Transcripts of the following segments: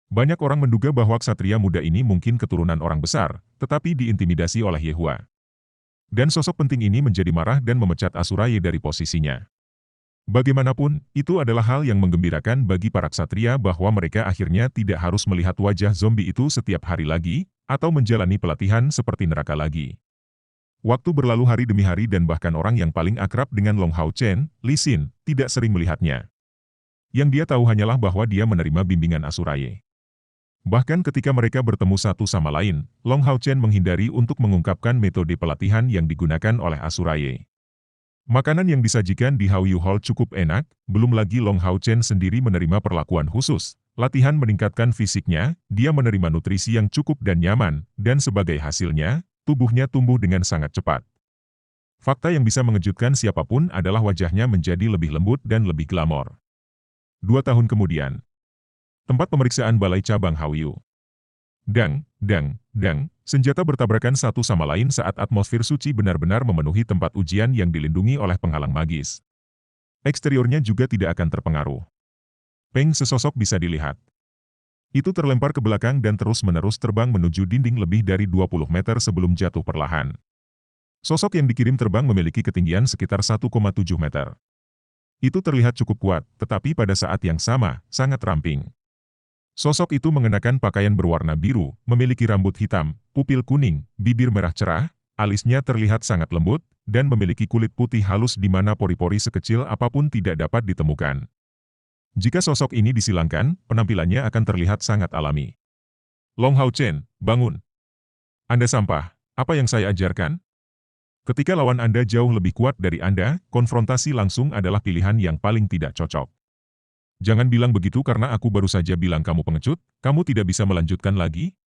Banyak orang menduga bahwa ksatria muda ini mungkin keturunan orang besar, tetapi diintimidasi oleh Yehua. Dan sosok penting ini menjadi marah dan memecat Asuraya dari posisinya. Bagaimanapun, itu adalah hal yang menggembirakan bagi para ksatria bahwa mereka akhirnya tidak harus melihat wajah zombie itu setiap hari lagi, atau menjalani pelatihan seperti neraka lagi. Waktu berlalu hari demi hari dan bahkan orang yang paling akrab dengan Long Hao Chen, Li Xin, tidak sering melihatnya. Yang dia tahu hanyalah bahwa dia menerima bimbingan Asuraya. Bahkan ketika mereka bertemu satu sama lain, Long Hao Chen menghindari untuk mengungkapkan metode pelatihan yang digunakan oleh Asuraya. Makanan yang disajikan di Hao Yu Hall cukup enak, belum lagi Long Hao Chen sendiri menerima perlakuan khusus. Latihan meningkatkan fisiknya, dia menerima nutrisi yang cukup dan nyaman, dan sebagai hasilnya, tubuhnya tumbuh dengan sangat cepat. Fakta yang bisa mengejutkan siapapun adalah wajahnya menjadi lebih lembut dan lebih glamor. 2 tahun kemudian, tempat pemeriksaan Balai Cabang Hao Yu. Dang, dang, dang, senjata bertabrakan satu sama lain saat atmosfer suci benar-benar memenuhi tempat ujian yang dilindungi oleh penghalang magis. Eksteriornya juga tidak akan terpengaruh. Peng sesosok bisa dilihat. Itu terlempar ke belakang dan terus-menerus terbang menuju dinding lebih dari 20 meter sebelum jatuh perlahan. Sosok yang dikirim terbang memiliki ketinggian sekitar 1,7 meter. Itu terlihat cukup kuat, tetapi pada saat yang sama, sangat ramping. Sosok itu mengenakan pakaian berwarna biru, memiliki rambut hitam, pupil kuning, bibir merah cerah, alisnya terlihat sangat lembut, dan memiliki kulit putih halus di mana pori-pori sekecil apapun tidak dapat ditemukan. Jika sosok ini disilangkan, penampilannya akan terlihat sangat alami. Long Hao Chen, bangun. Anda sampah, apa yang saya ajarkan? Ketika lawan Anda jauh lebih kuat dari Anda, konfrontasi langsung adalah pilihan yang paling tidak cocok. Jangan bilang begitu karena aku baru saja bilang kamu pengecut, kamu tidak bisa melanjutkan lagi.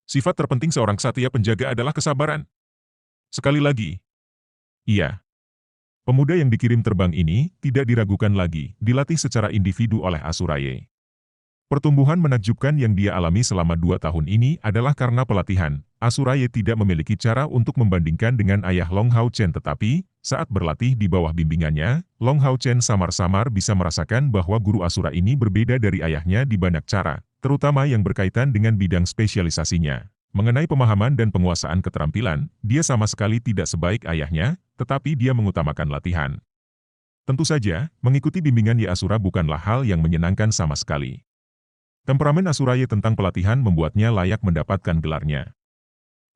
Sifat terpenting seorang ksatria penjaga adalah kesabaran. Sekali lagi. Iya. Pemuda yang dikirim terbang ini tidak diragukan lagi, dilatih secara individu oleh Asuraya. Pertumbuhan menakjubkan yang dia alami selama 2 tahun ini adalah karena pelatihan. Asuraya tidak memiliki cara untuk membandingkan dengan ayah Long Hao Chen tetapi, saat berlatih di bawah bimbingannya, Long Hao Chen samar-samar bisa merasakan bahwa guru Asura ini berbeda dari ayahnya di banyak cara, terutama yang berkaitan dengan bidang spesialisasinya. Mengenai pemahaman dan penguasaan keterampilan, dia sama sekali tidak sebaik ayahnya, tetapi dia mengutamakan latihan. Tentu saja, mengikuti bimbingan Ye Asura bukanlah hal yang menyenangkan sama sekali. Temperamen Asuraya tentang pelatihan membuatnya layak mendapatkan gelarnya.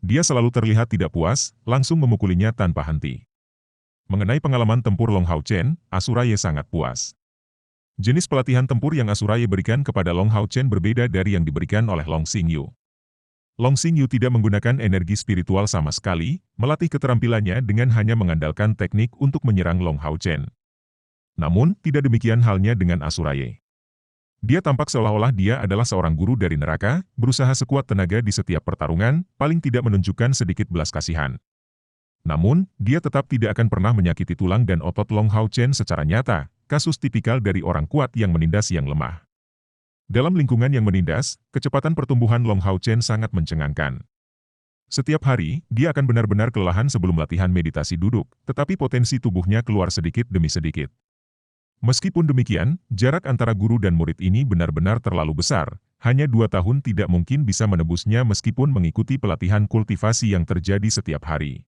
Dia selalu terlihat tidak puas, langsung memukulinya tanpa henti. Mengenai pengalaman tempur Long Hao Chen, Asuraya sangat puas. Jenis pelatihan tempur yang Asuraya berikan kepada Long Hao Chen berbeda dari yang diberikan oleh Long Xingyu. Long Xingyu tidak menggunakan energi spiritual sama sekali, melatih keterampilannya dengan hanya mengandalkan teknik untuk menyerang Long Hao Chen. Namun, tidak demikian halnya dengan Asuraya. Dia tampak seolah-olah dia adalah seorang guru dari neraka, berusaha sekuat tenaga di setiap pertarungan, paling tidak menunjukkan sedikit belas kasihan. Namun, dia tetap tidak akan pernah menyakiti tulang dan otot Long Hao Chen secara nyata, kasus tipikal dari orang kuat yang menindas yang lemah. Dalam lingkungan yang menindas, kecepatan pertumbuhan Long Hao Chen sangat mencengangkan. Setiap hari, dia akan benar-benar kelelahan sebelum latihan meditasi duduk, tetapi potensi tubuhnya keluar sedikit demi sedikit. Meskipun demikian, jarak antara guru dan murid ini benar-benar terlalu besar, hanya 2 tahun tidak mungkin bisa menebusnya meskipun mengikuti pelatihan kultivasi yang terjadi setiap hari.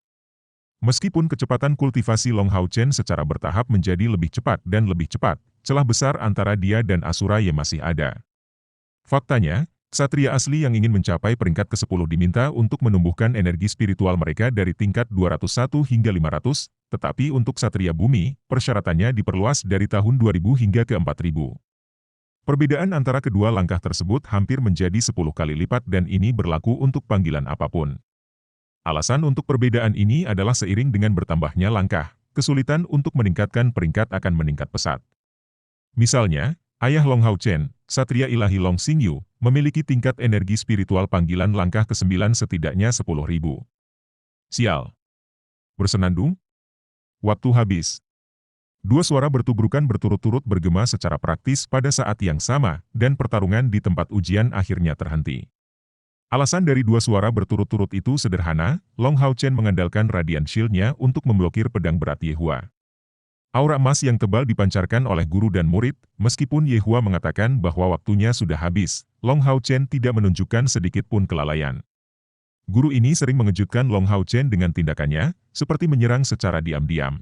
Meskipun kecepatan kultivasi Long Hao Chen secara bertahap menjadi lebih cepat dan lebih cepat, celah besar antara dia dan Asuraya masih ada. Faktanya, ksatria asli yang ingin mencapai peringkat ke-10 diminta untuk menumbuhkan energi spiritual mereka dari tingkat 201 hingga 500, tetapi untuk ksatria bumi, persyaratannya diperluas dari tahun 2000 hingga ke 4000. Perbedaan antara kedua langkah tersebut hampir menjadi 10 kali lipat dan ini berlaku untuk panggilan apapun. Alasan untuk perbedaan ini adalah seiring dengan bertambahnya langkah, kesulitan untuk meningkatkan peringkat akan meningkat pesat. Misalnya, ayah Long Hao Chen, ksatria ilahi Long Xingyu, memiliki tingkat energi spiritual panggilan langkah ke-9 setidaknya 10.000. Sial. Bersenandung? Waktu habis. 2 suara bertubrukan berturut-turut bergema secara praktis pada saat yang sama, dan pertarungan di tempat ujian akhirnya terhenti. Alasan dari 2 suara berturut-turut itu sederhana, Long Hao Chen mengandalkan Radiant Shield-nya untuk memblokir pedang berat Yehua. Aura emas yang tebal dipancarkan oleh guru dan murid, meskipun Yehua mengatakan bahwa waktunya sudah habis, Long Hao Chen tidak menunjukkan sedikit pun kelalaian. Guru ini sering mengejutkan Long Hao Chen dengan tindakannya, seperti menyerang secara diam-diam.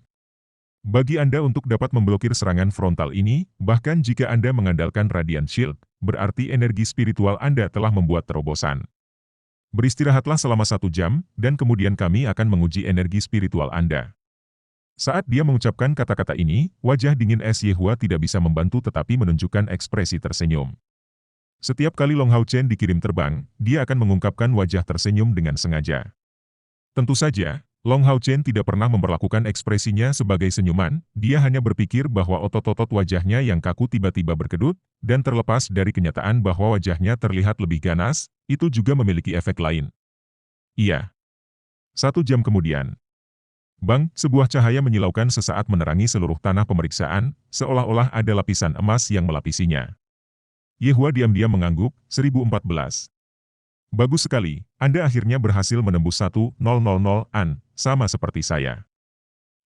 Bagi Anda untuk dapat memblokir serangan frontal ini, bahkan jika Anda mengandalkan Radiant Shield, berarti energi spiritual Anda telah membuat terobosan. Beristirahatlah selama 1 jam, dan kemudian kami akan menguji energi spiritual Anda. Saat dia mengucapkan kata-kata ini, wajah dingin es Yehua tidak bisa membantu tetapi menunjukkan ekspresi tersenyum. Setiap kali Long Hao Chen dikirim terbang, dia akan mengungkapkan wajah tersenyum dengan sengaja. Tentu saja, Long Hao Chen tidak pernah memperlakukan ekspresinya sebagai senyuman, dia hanya berpikir bahwa otot-otot wajahnya yang kaku tiba-tiba berkedut, dan terlepas dari kenyataan bahwa wajahnya terlihat lebih ganas, itu juga memiliki efek lain. Iya. 1 jam kemudian. Bang, sebuah cahaya menyilaukan sesaat menerangi seluruh tanah pemeriksaan, seolah-olah ada lapisan emas yang melapisinya. Yehua diam-diam mengangguk, 1014. Bagus sekali, Anda akhirnya berhasil menembus 1000-an, sama seperti saya.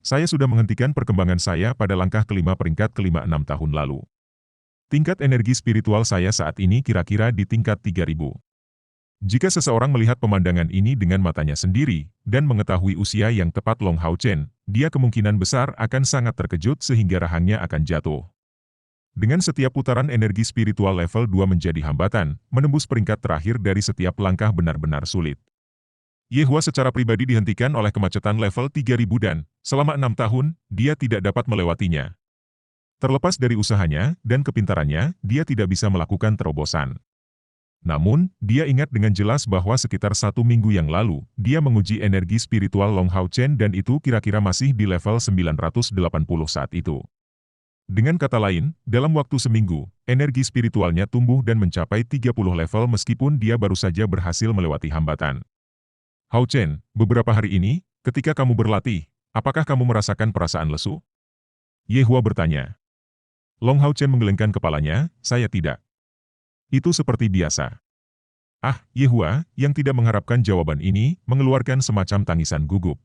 Saya sudah menghentikan perkembangan saya pada langkah kelima peringkat kelima 6 tahun lalu. Tingkat energi spiritual saya saat ini kira-kira di tingkat 3000. Jika seseorang melihat pemandangan ini dengan matanya sendiri, dan mengetahui usia yang tepat Long Hao Chen, dia kemungkinan besar akan sangat terkejut sehingga rahangnya akan jatuh. Dengan setiap putaran energi spiritual level 2 menjadi hambatan, menembus peringkat terakhir dari setiap langkah benar-benar sulit. Yehua secara pribadi dihentikan oleh kemacetan level 3000 dan, selama 6 tahun, dia tidak dapat melewatinya. Terlepas dari usahanya dan kepintarannya, dia tidak bisa melakukan terobosan. Namun, dia ingat dengan jelas bahwa sekitar 1 minggu yang lalu, dia menguji energi spiritual Long Hao Chen dan itu kira-kira masih di level 980 saat itu. Dengan kata lain, dalam waktu seminggu, energi spiritualnya tumbuh dan mencapai 30 level meskipun dia baru saja berhasil melewati hambatan. Hao Chen, beberapa hari ini, ketika kamu berlatih, apakah kamu merasakan perasaan lesu? Yehua bertanya. Long Hao Chen menggelengkan kepalanya, saya tidak. Itu seperti biasa. Ah, Yehua, yang tidak mengharapkan jawaban ini, mengeluarkan semacam tangisan gugup.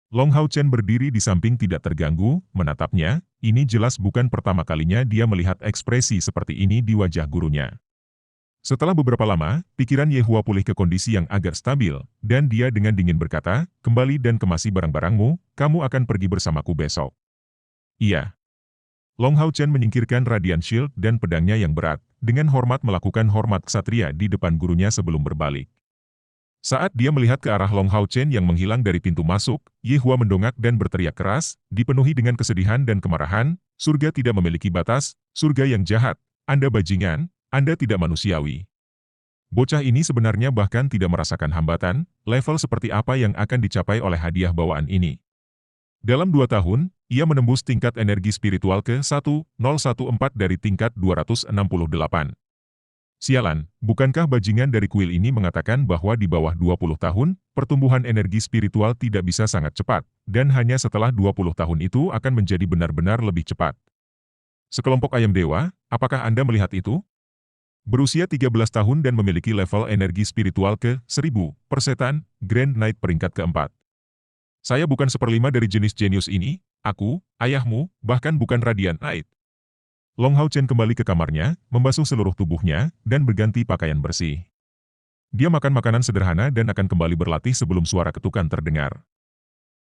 Long Hao Chen berdiri di samping tidak terganggu, menatapnya, ini jelas bukan pertama kalinya dia melihat ekspresi seperti ini di wajah gurunya. Setelah beberapa lama, pikiran Yehua pulih ke kondisi yang agak stabil, dan dia dengan dingin berkata, kembali dan kemasi barang-barangmu, kamu akan pergi bersamaku besok. Iya. Long Hao Chen menyingkirkan Radiant Shield dan pedangnya yang berat, dengan hormat melakukan hormat ksatria di depan gurunya sebelum berbalik. Saat dia melihat ke arah Long Hao Chen yang menghilang dari pintu masuk, Yehua mendongak dan berteriak keras, dipenuhi dengan kesedihan dan kemarahan, surga tidak memiliki batas, surga yang jahat, Anda bajingan, Anda tidak manusiawi. Bocah ini sebenarnya bahkan tidak merasakan hambatan, level seperti apa yang akan dicapai oleh hadiah bawaan ini. Dalam 2 tahun, ia menembus tingkat energi spiritual ke 1014 dari tingkat 268. Sialan, bukankah bajingan dari kuil ini mengatakan bahwa di bawah 20 tahun, pertumbuhan energi spiritual tidak bisa sangat cepat, dan hanya setelah 20 tahun itu akan menjadi benar-benar lebih cepat. Sekelompok ayam dewa, apakah Anda melihat itu? Berusia 13 tahun dan memiliki level energi spiritual ke 1000, persetan, Grand Knight peringkat keempat. Saya bukan seperlima dari jenis jenius ini, aku, ayahmu, bahkan bukan Radiant Knight. Long Hao Chen kembali ke kamarnya, membasuh seluruh tubuhnya, dan berganti pakaian bersih. Dia makan makanan sederhana dan akan kembali berlatih sebelum suara ketukan terdengar.